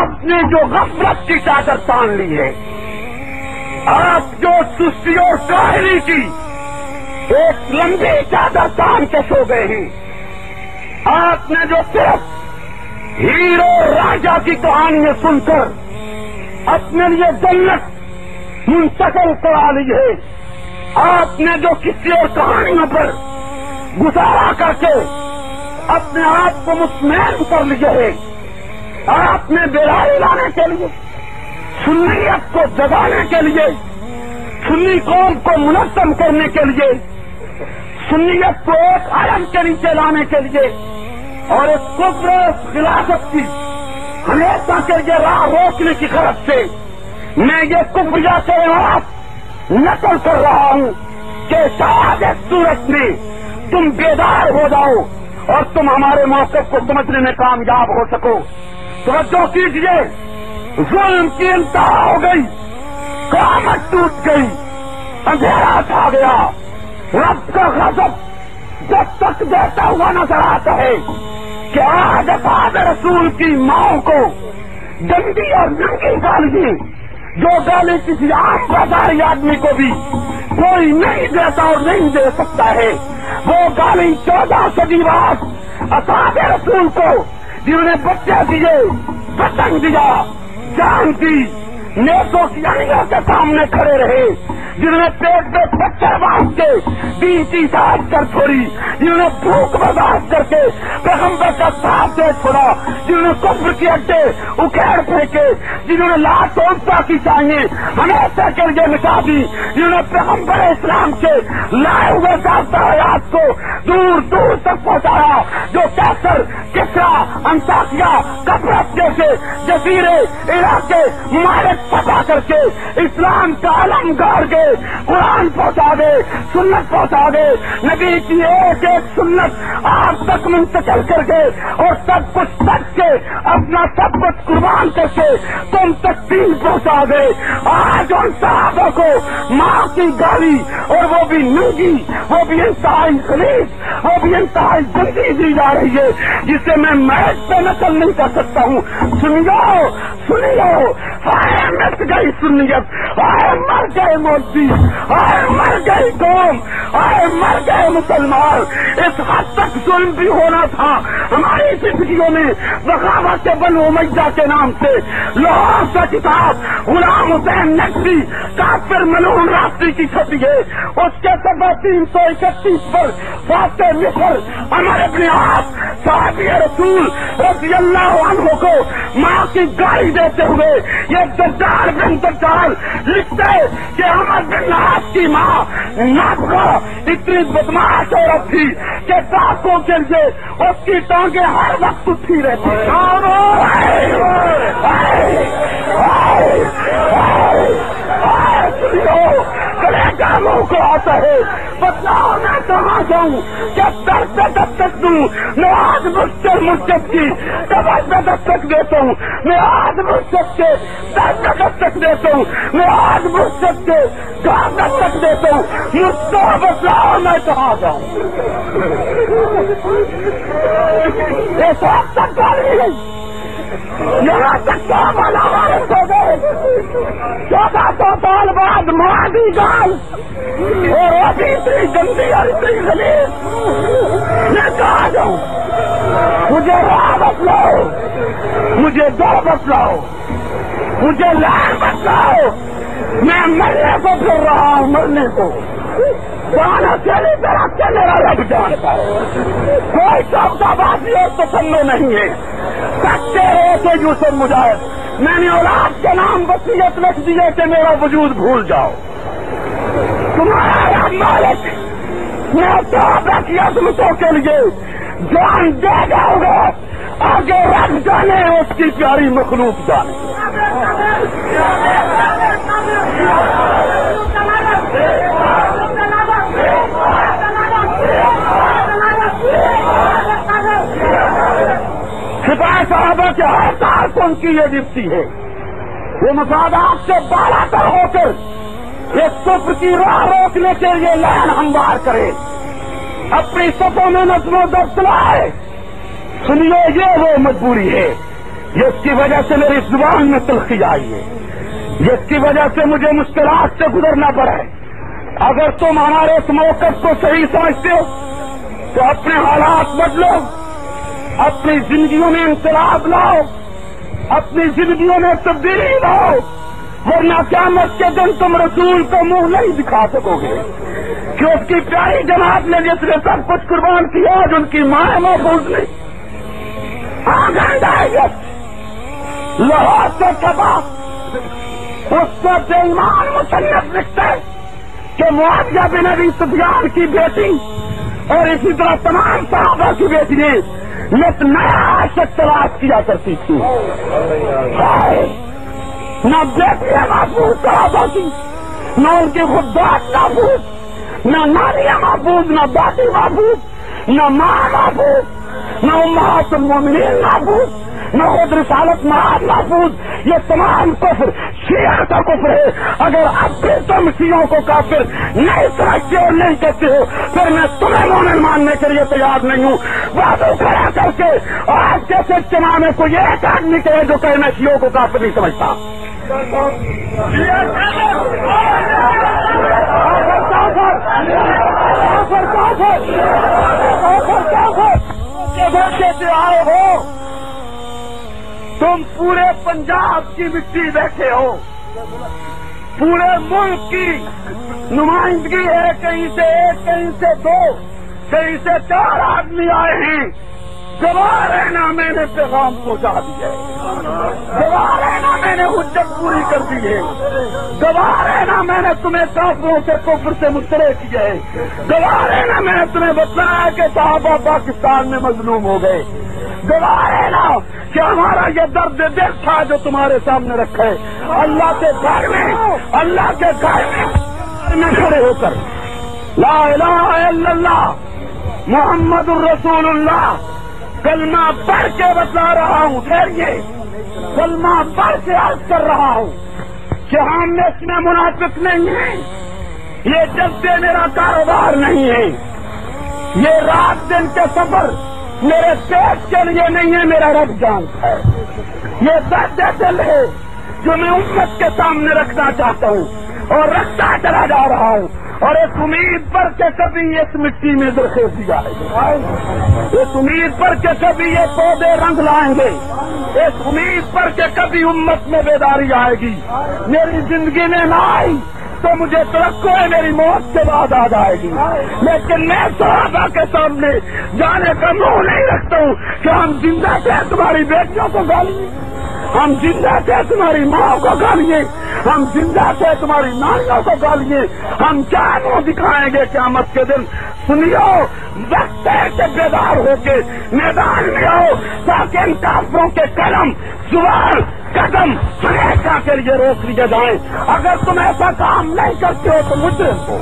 آپ نے جو غفلت کی چادر تان لی ہے، آپ جو سستی اور کاہلی کی ایک لمبی چادر تان کے سو گئے ہیں، آپ نے جو صرف ہیرو راجا کی کہانیاں سن کر اپنے لیے جنت منتقل کرا لی ہے، آپ نے جو کسی اور کہانیوں پر گزارا کر کے اپنے آپ کو مطمئن کر لیا ہے، آپ نے بیداری لانے کے لیے، سنیت کو جگانے کے لیے، سنی قوم کو منظم کرنے کے لیے، سنیت کو ایک علم کے نیچے لانے کے لیے اور اس کفر خلافت کی ہمیشہ کے لیے راہ روکنے کی غرض سے میں یہ کفریہ کلمات نقل کر رہا ہوں کہ شاید اس صورت میں تم بیدار ہو جاؤ اور تم ہمارے موقف کو سمجھنے میں کامیاب ہو سکو۔ توجہ کیجیے، ظلم کی انتہا ہو گئی، قیامت ٹوٹ گئی، اندھیرا چھا گیا، رب کا غضب جب تک دیتا ہوا نظر آتا ہے کہ آج اصحاب رسول کی ماں کو گندی اور ننگی گالی، جو گالی کسی عام بازاری آدمی کو بھی کوئی نہیں دیتا اور نہیں دے سکتا ہے، وہ گالی 14 صدی بعد اصحاب رسول کو جنہوں نے بچے دیے، وطن دیا، جان دی، نیکوں کی انگلیوں کے سامنے کھڑے رہے، جنہوں نے پیٹ پہ پتھر باندھ کے 20 سال کر چھوڑی، جنہوں نے بھوک برداشت کر کے پیغمبر کا ساتھ دے چھوڑا، جنہوں نے کفر کے اڈے اکھیڑ پھینکے، جنہوں نے لات عزا کی چاہیے ہمیشہ کے لیے مٹا دی، جنہوں نے پیغمبر اسلام کے لائے ہوئے ضابطہ حیات کو دور دور تک پہنچایا، جو کیسر، کسرا، انطاکیہ، قبرص جیسے جزیرے علاقے مالک فتح کر کے اسلام کا علم گاڑ کے قرآن پہنچا دے، سنت پہنچا دے، نبی کی ایک ایک سنت آپ تک منتقل کر کے اور سب کچھ سچ کے اپنا سب کچھ قربان کر کے تم تک دین پہنچا دے۔ آج ان صحابہ کو ماں کی گالی اور وہ بھی ننگی، وہ بھی انتہائی خلیج، وہ بھی انتہائی گندی دی جا رہی ہے، جسے میں میچ پہ نقل نہیں کر سکتا ہوں۔ سنیو سنیو، ہائے مٹ گئی سنیت، ہائے مر گئے مولوی، ہائے مر گئی قوم، ہائے مر گئے مسلمان۔ اس حد تک ظلم بھی ہونا تھا ہماری زندگیوں میں۔ بغاوت بنو امیہ کے نام سے لاہور سے کتاب غلام حسین نقوی کافر ملعون راستی کی چھپی ہے، اس کے صفحہ 331 پر فاتح مصر عمر ابن عاص صحابی رسول رضی اللہ عنہ کو ماں کی گالی دیتے ہوئے یہ دجال بن دجال لکھتے کہ عمر بن عاص کی ماں نابغہ اتنی بدماش عورت تھی کہ ڈاکوں کے لیے اس کی ٹانگیں ہر وقت اٹھی رہتی۔ منہ کو آتا ہے، بتلاؤ میں کہاں جاؤں، جب در پہ دستک دوں میں آج مجھ مسجد کی قبر پہ دستک دیتا ہوں، میں آج مسجد کے در پہ دستک دیتا ہوں، میں آج مسجد کے گھر دستک دیتا ہوں، مجھ کو بتلاؤ میں کہاں جاؤں۔ اس وقت تک گالی ہے، یہاں تک کیا والا وارث ہو گئے، 1400 سال بعد مادی گال اور ابھی اتنی گندی اور اتنی غلیظ، میں کہاں جاؤں؟ مجھے راہ بتلاؤ، مجھے در بتلاؤ، مجھے لائن بتلاؤ، میں مرنے کو پھر رہا ہوں، مرنے کو جان اکیلی طرح سے میرا رب جانتا ہے، کوئی چوکا بازی اور تسلو نہیں ہے، سچے رہتے یوسف مجاہد، میں نے اولاد کے نام وصیت لکھ دی ہے کہ میرا وجود بھول جاؤ، تمہارا مالک میں کی عظمتوں کے لیے جان دے جاؤں گا، آگے رب جانے اس کی پیاری مخلوق جانے۔ سپاہی صحابہ کے ہر سال کو ان کی یہ ڈپٹی ہے، وہ مفادات سے بالا تر ہو کر ایک کفر کی راہ روکنے کے لیے لائن ہموار کرے، اپنی صفوں میں نظم و ضبط لائے۔ سنیے، یہ وہ مجبوری ہے جس کی وجہ سے میری زبان میں تلخی آئی ہے، جس کی وجہ سے مجھے مشکلات سے گزرنا پڑا ہے۔ اگر تم ہمارے اس موقف کو صحیح سمجھتے ہو تو اپنے حالات بدلو، اپنی زندگیوں میں انقلاب لاؤ، اپنی زندگیوں میں تبدیلی لاؤ، ورنہ قیامت کے دن تم رسول کو منہ نہیں دکھا سکو گے کہ اس کی پیاری جماعت نے جس نے سب کچھ قربان کیا آج ان کی ماں محفوظ نہیں۔ لاہور سے کبا اس سے بے ایمان مصنف لکھتے کہ معاویہ بن ابی سفیان کی بیٹی اور اسی طرح تمام صحابہ کی بیٹیاں ایک نیا عاشق تلاش کیا کرتی تھی۔ نہ بیٹیاں محفوظ صحابہ کی، نہ ان کی خدات محفوظ، نہ ناریاں محفوظ، نہ باقی محفوظ، نہ ماں محفوظ، نہ امہات المومنین محفوظ، نہ خود رسالت محفوظ۔ یہ تمام کفر شیعہ کا کفر ہے۔ اگر اب بھی تم شیعوں کو کافر نہیں سمجھتے اور نہیں کہتے ہو پھر میں تمہیں مومن ماننے کے لیے تیار نہیں ہوں۔ باتوں کھڑا کر کے آج جیسے اجتماع میں کوئی ایک آدمی کہے جو کہ میں شیعوں کو کافر نہیں سمجھتا۔ سے آئے ہو تم پورے پنجاب کی مٹی بیٹھے ہو، پورے ملک کی نمائندگی ہے، کہیں سے ایک، کہیں سے دو، کہیں سے 4 آدمی آئے ہیں۔ گواہ رہنا میں نے پیغام پہنچا دیا ہے، گواہ رہنا میں نے حجت پوری کر دی ہے، گواہ رہنا میں نے تمہیں کافروں سے کفر سے مسترے کیا ہے، گواہ رہنا میں نے تمہیں بتایا کہ صحابہ پاکستان میں مظلوم ہو گئے، گواہ رہنا کہ ہمارا یہ درد دل تھا جو تمہارے سامنے رکھا ہے۔ اللہ کے گھر میں، اللہ کے گھر میں کھڑے ہو کر لا الہ الا اللہ محمد الرسول اللہ کلمہ پڑھ کے بتلا رہا ہوں، ٹھہریے، کلمہ پڑھ کے عرض کر رہا ہوں کہ ہم اس میں منافق نہیں ہیں، یہ جلسے میرا کاروبار نہیں ہے، یہ رات دن کے سفر میرے پیٹ کے لیے نہیں ہے، میرا رب جانتا ہے، یہ درد دل ہے جو میں امت کے سامنے رکھنا چاہتا ہوں اور رکھتا چلا جا رہا ہوں، اور اس امید پر کہ کبھی اس مٹی میں درخیزی آئے گی، اس امید پر کہ کبھی یہ پودے رنگ لائیں گے، اس امید پر کہ کبھی امت میں بیداری آئے گی۔ میری زندگی میں نہ آئی تو مجھے توقع ہے میری موت کے بعد آ جائے گی، لیکن میں صحابہ کے سامنے جانے کا منہ نہیں رکھتا ہوں کہ ہم زندہ تھے تمہاری بیٹیوں کو گالیے، ہم زندہ تھے تمہاری ماں کو گالیے، ہم زندہ تھے تمہاری نانیوں کو گالیے، ہم کیا منہ دکھائیں گے قیامت کے دن؟ سنیو، وقت ہے کہ بیدار ہو کے میدان میں آؤ تاکہ ان کافروں کے قلم، زبان، قدم ہمیشہ کے لیے روک لیے جائیں۔ اگر تم ایسا کام نہیں کرتے ہو تو مجرم ہو۔